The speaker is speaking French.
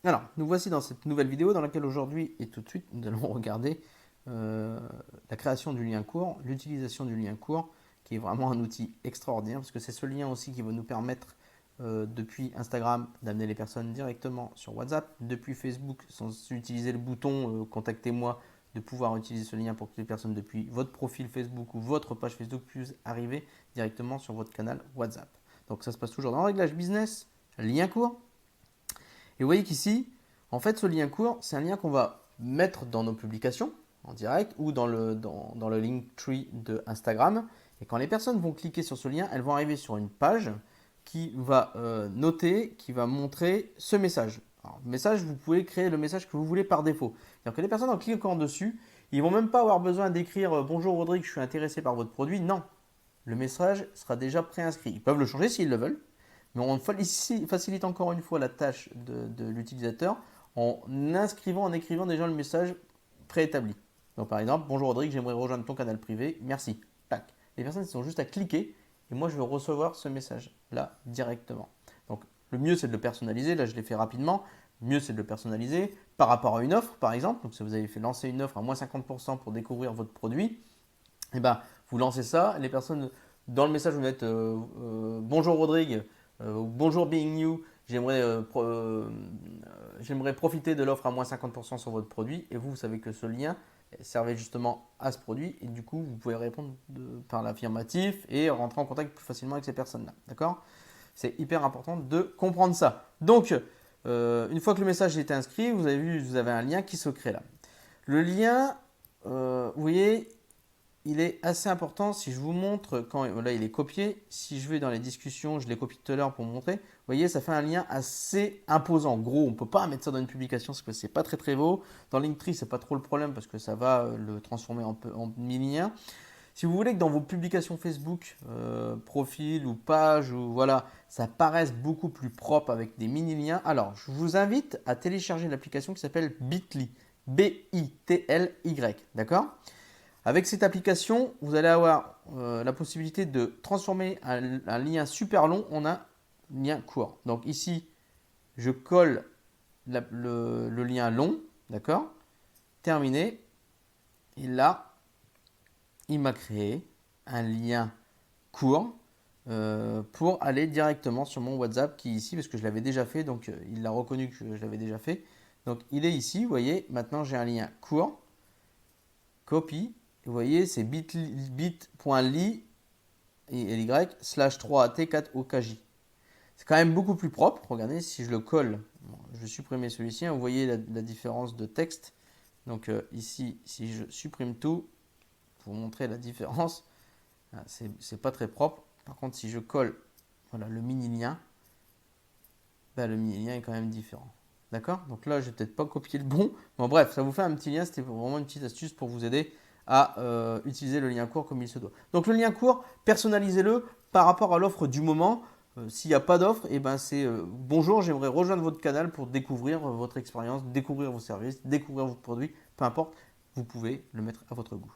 Alors, nous voici dans cette nouvelle vidéo dans laquelle aujourd'hui et tout de suite, nous allons regarder la création du lien court, l'utilisation du lien court, qui est vraiment un outil extraordinaire parce que c'est ce lien aussi qui va nous permettre depuis Instagram d'amener les personnes directement sur WhatsApp, depuis Facebook sans utiliser le bouton contactez-moi, de pouvoir utiliser ce lien pour que les personnes depuis votre profil Facebook ou votre page Facebook puissent arriver directement sur votre canal WhatsApp. Donc ça se passe toujours dans le réglage business, lien court. Et vous voyez qu'ici, en fait, ce lien court, c'est un lien qu'on va mettre dans nos publications en direct ou dans le Linktree de Instagram. Et quand les personnes vont cliquer sur ce lien, elles vont arriver sur une page qui va noter, qui va montrer ce message. Alors, le message, vous pouvez créer le message que vous voulez par défaut. C'est-à-dire que les personnes en cliquant dessus, ils ne vont même pas avoir besoin d'écrire Bonjour Rodrigue, je suis intéressé par votre produit. Non, le message sera déjà préinscrit. Ils peuvent le changer s'ils le veulent, mais on facilite encore une fois la tâche de l'utilisateur en inscrivant, en écrivant déjà le message préétabli. Donc par exemple, bonjour Rodrigue, j'aimerais rejoindre ton canal privé, merci. Tac. Les personnes sont juste à cliquer et moi je vais recevoir ce message là directement. Donc le mieux c'est de le personnaliser, là je l'ai fait rapidement. Le mieux c'est de le personnaliser par rapport à une offre par exemple. Donc si vous avez fait lancer une offre à moins 50% pour découvrir votre produit, et ben, vous lancez ça, les personnes dans le message vous mettez bonjour Rodrigue, bonjour Being New, j'aimerais profiter de l'offre à moins 50% sur votre produit et vous savez que ce lien servait justement à ce produit et du coup vous pouvez répondre par l'affirmatif et rentrer en contact plus facilement avec ces personnes-là. D'accord? C'est hyper important de comprendre ça. Donc, une fois que le message a été inscrit, vous avez vu, vous avez un lien qui se crée là. Le lien, vous voyez, il est assez important. Si je vous montre, quand là il est copié, si je vais dans les discussions, je l'ai copié tout à l'heure pour vous montrer, vous voyez, ça fait un lien assez imposant. Gros, on ne peut pas mettre ça dans une publication parce que c'est pas très très beau. Dans Linktree, c'est pas trop le problème parce que ça va le transformer en mini-lien. Si vous voulez que dans vos publications Facebook, profil ou page, ou voilà, ça paraisse beaucoup plus propre avec des mini-liens, alors je vous invite à télécharger l'application qui s'appelle Bitly. B-I-T-L-Y. D'accord? Avec cette application, vous allez avoir la possibilité de transformer un lien super long en un lien court. Donc ici, je colle le lien long, d'accord? Terminé. Et là, il m'a créé un lien court pour aller directement sur mon WhatsApp qui est ici, parce que je l'avais déjà fait, donc il l'a reconnu que je l'avais déjà fait. Donc il est ici, vous voyez, maintenant j'ai un lien court, copie. Vous voyez, c'est bit.ly et y slash 3at4okj. C'est quand même beaucoup plus propre. Regardez, si je le colle, bon, je vais supprimer celui-ci. Vous voyez la différence de texte. Donc ici, si je supprime tout, pour vous montrer la différence, c'est pas très propre. Par contre, si je colle voilà, le mini-lien, ben, le mini-lien est quand même différent. D'accord? Donc là, je vais peut-être pas copier le bon. Bon, bref, ça vous fait un petit lien. C'était vraiment une petite astuce pour vous aider à utiliser le lien court comme il se doit. Donc le lien court, personnalisez-le par rapport à l'offre du moment. S'il n'y a pas d'offre, et ben c'est bonjour, j'aimerais rejoindre votre canal pour découvrir votre expérience, découvrir vos services, découvrir vos produits, peu importe, vous pouvez le mettre à votre goût.